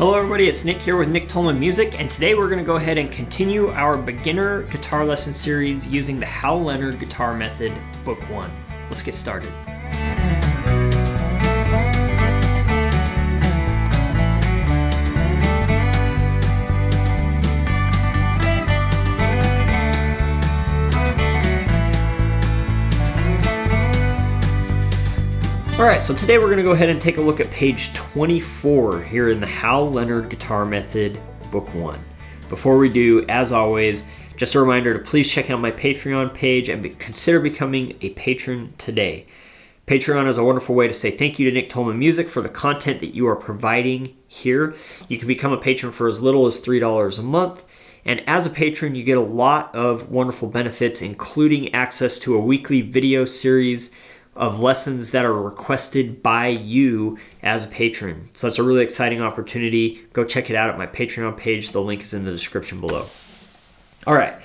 Hello everybody, it's Nick here with Nick Tolman Music, and today we're going to go ahead and continue our beginner guitar lesson series using the Hal Leonard Guitar Method, Book 1. Let's get started. Alright, so today we're going to go ahead and take a look at page 24 here in the Hal Leonard Guitar Method, Book 1. Before we do, as always, just a reminder to please check out my Patreon page and consider becoming a patron today. Patreon is a wonderful way to say thank you to Nick Tolman Music for the content that you are providing here. You can become a patron for as little as $3 a month. And as a patron, you get a lot of wonderful benefits, including access to a weekly video series of lessons that are requested by you as a patron. So it's a really exciting opportunity. Go check it out at my Patreon page. The link is in the description below. All right,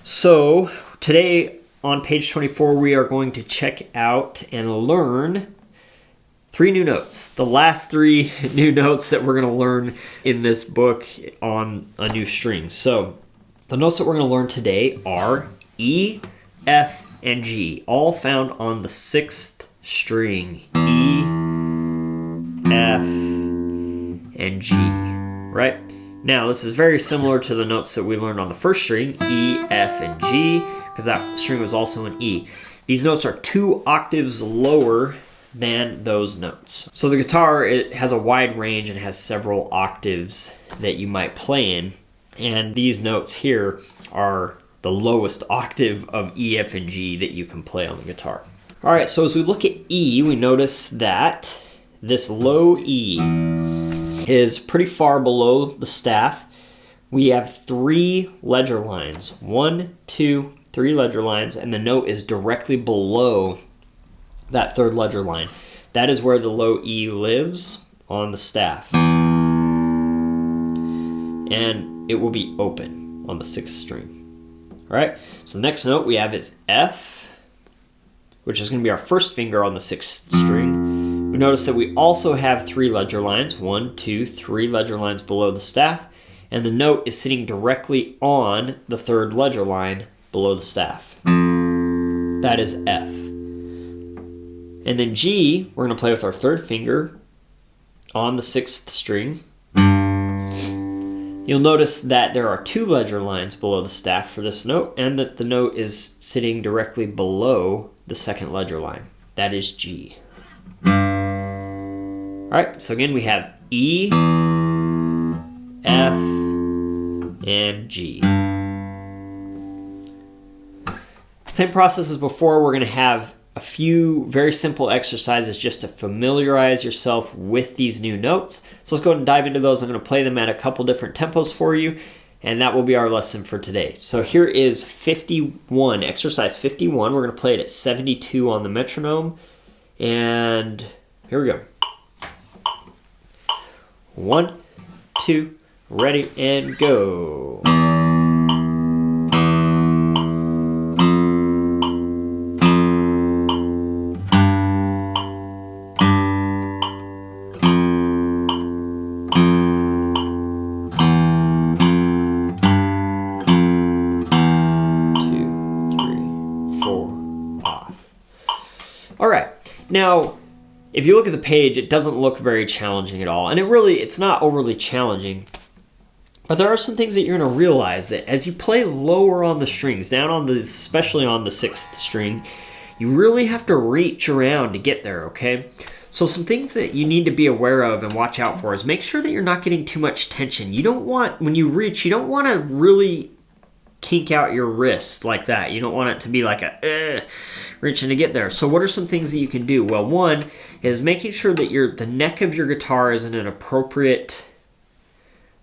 so today on page 24, we are going to check out and learn 3 new notes. The last 3 new notes that we're going to learn in this book on a new string. So the notes that we're going to learn today are E, F, and G, all found on the 6th string. E, F, and G, right? Now, this is very similar to the notes that we learned on the 1st string, E, F, and G, because that string was also an E. These notes are 2 octaves lower than those notes. So the guitar, it has a wide range and has several octaves that you might play in, and these notes here are the lowest octave of E, F, and G that you can play on the guitar. All right, so as we look at E, we notice that this low E is pretty far below the staff. We have 3 ledger lines, 1, 2, 3 ledger lines, and the note is directly below that 3rd ledger line. That is where the low E lives on the staff. And it will be open on the 6th string. All right, so the next note we have is F, which is going to be our 1st finger on the 6th string. We notice that we also have 3 ledger lines, 1, 2, 3 ledger lines below the staff, and the note is sitting directly on the 3rd ledger line below the staff. That is F. And then G, we're going to play with our 3rd finger on the 6th string. You'll notice that there are 2 ledger lines below the staff for this note, and that the note is sitting directly below the 2nd ledger line. That is G. All right, so again we have E, F, and G. Same process as before. We're going to have a few very simple exercises just to familiarize yourself with these new notes. So let's go ahead and dive into those. I'm going to play them at a couple different tempos for you, and that will be our lesson for today. So here is 51, exercise 51. We're going to play it at 72 on the metronome, and here we go. 1, 2, ready, and go. All right, now, if you look at the page, it doesn't look very challenging at all, and it's not overly challenging, but there are some things that you're going to realize that as you play lower on the strings, especially on the 6th string, you really have to reach around to get there, okay? So some things that you need to be aware of and watch out for is make sure that you're not getting too much tension. You don't want, when you reach, you don't want to really kink out your wrist like that. You don't want it to be like a reaching to get there. So what are some things that you can do? Well, one is making sure that the neck of your guitar is in an appropriate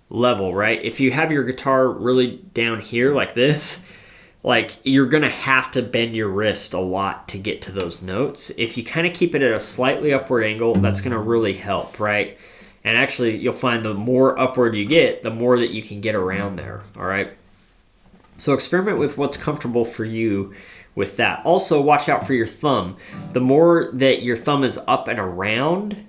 level, right? If you have your guitar really down here like this, like you're gonna have to bend your wrist a lot to get to those notes. If you kind of keep it at a slightly upward angle, that's gonna really help, right? And actually, you'll find the more upward you get, the more that you can get around there, all right? So experiment with what's comfortable for you with that. Also, watch out for your thumb. The more that your thumb is up and around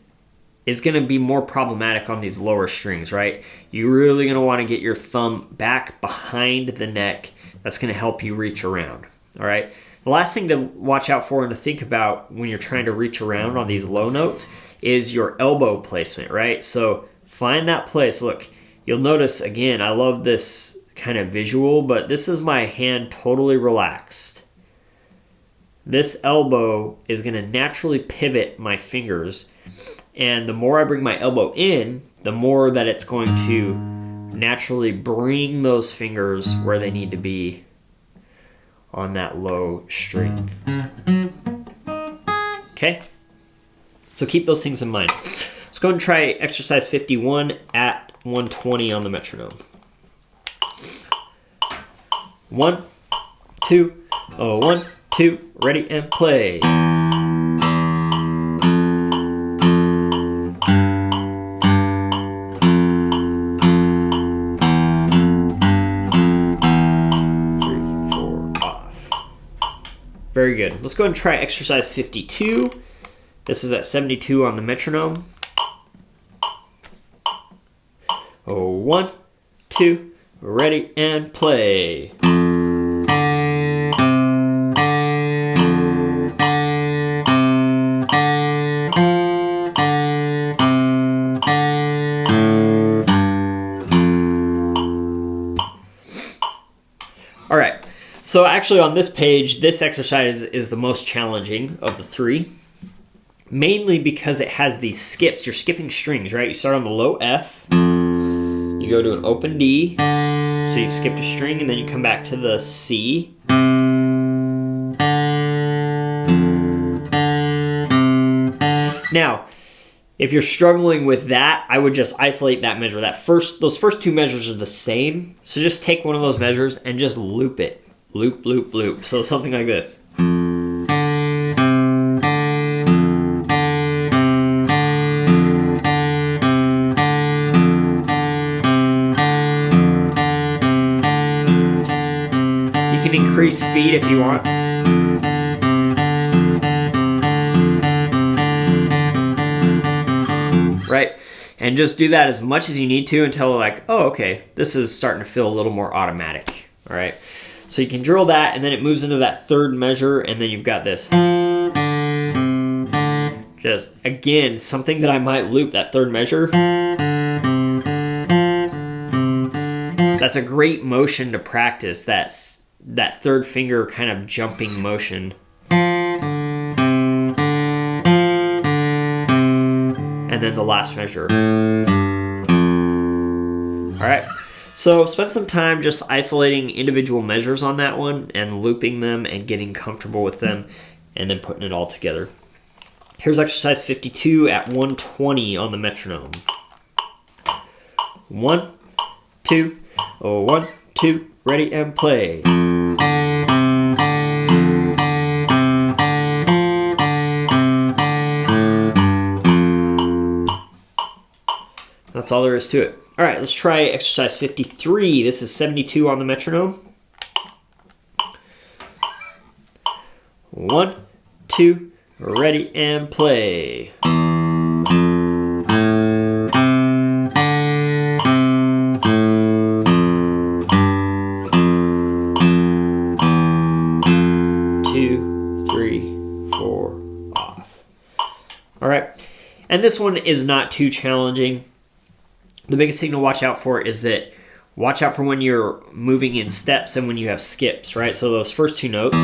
is going to be more problematic on these lower strings, right? You're really going to want to get your thumb back behind the neck. That's going to help you reach around, all right? The last thing to watch out for and to think about when you're trying to reach around on these low notes is your elbow placement, right? So find that place. Look, you'll notice, again, I love this kind of visual, but this is my hand totally relaxed. This elbow is going to naturally pivot my fingers, and the more I bring my elbow in, the more that it's going to naturally bring those fingers where they need to be on that low string. Okay? So keep those things in mind. Let's go and try exercise 51 at 120 on the metronome. 1, 2, 1, 2, ready and play. 3, 4, off. Very good. Let's go and try exercise 52. This is at 72 on the metronome. 1, 2, ready and play. All right, so actually on this page, this exercise is the most challenging of the three, mainly because it has these skips. You're skipping strings, right? You start on the low F, you go to an open D, so you've skipped a string, and then you come back to the C. Now, if you're struggling with that, I would just isolate that measure. Those first two measures are the same, so just take one of those measures and just loop it. Loop, loop, loop. So something like this. You can increase speed if you want. Right? And just do that as much as you need to until like, oh, okay, this is starting to feel a little more automatic. All right? So you can drill that, and then it moves into that third measure, and then you've got this. Just, again, something that I might loop, that third measure. That's a great motion to practice, that third finger kind of jumping motion. And then the last measure. All right, so spend some time just isolating individual measures on that one and looping them and getting comfortable with them and then putting it all together. Here's exercise 52 at 120 on the metronome. 1, 2, 1, 2, ready and play. That's all there is to it. All right, let's try exercise 53. This is 72 on the metronome. 1, 2, ready and play. Two, 3, 4, off. All right, and this one is not too challenging. The biggest thing to watch out for is that watch out for when you're moving in steps and when you have skips, right? So those first two notes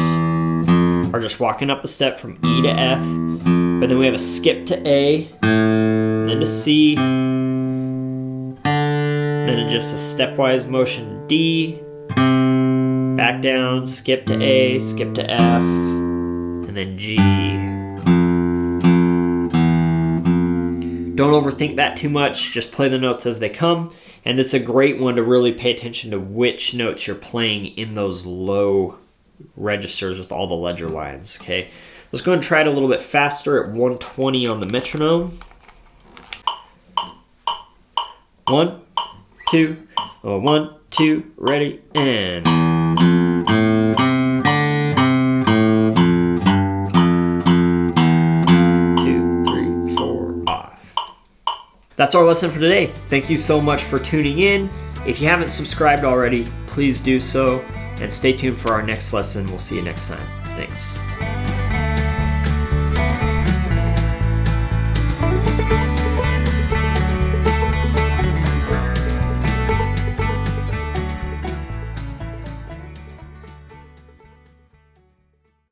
are just walking up a step from E to F, but then we have a skip to A, then to C, then just a stepwise motion to D, back down, skip to A, skip to F, and then G. Don't overthink that too much, just play the notes as they come, and it's a great one to really pay attention to which notes you're playing in those low registers with all the ledger lines, okay? Let's go and try it a little bit faster at 120 on the metronome. 1, 2, 1, 2, ready, and... That's our lesson for today. Thank you so much for tuning in. If you haven't subscribed already, please do so, and stay tuned for our next lesson. We'll see you next time. Thanks.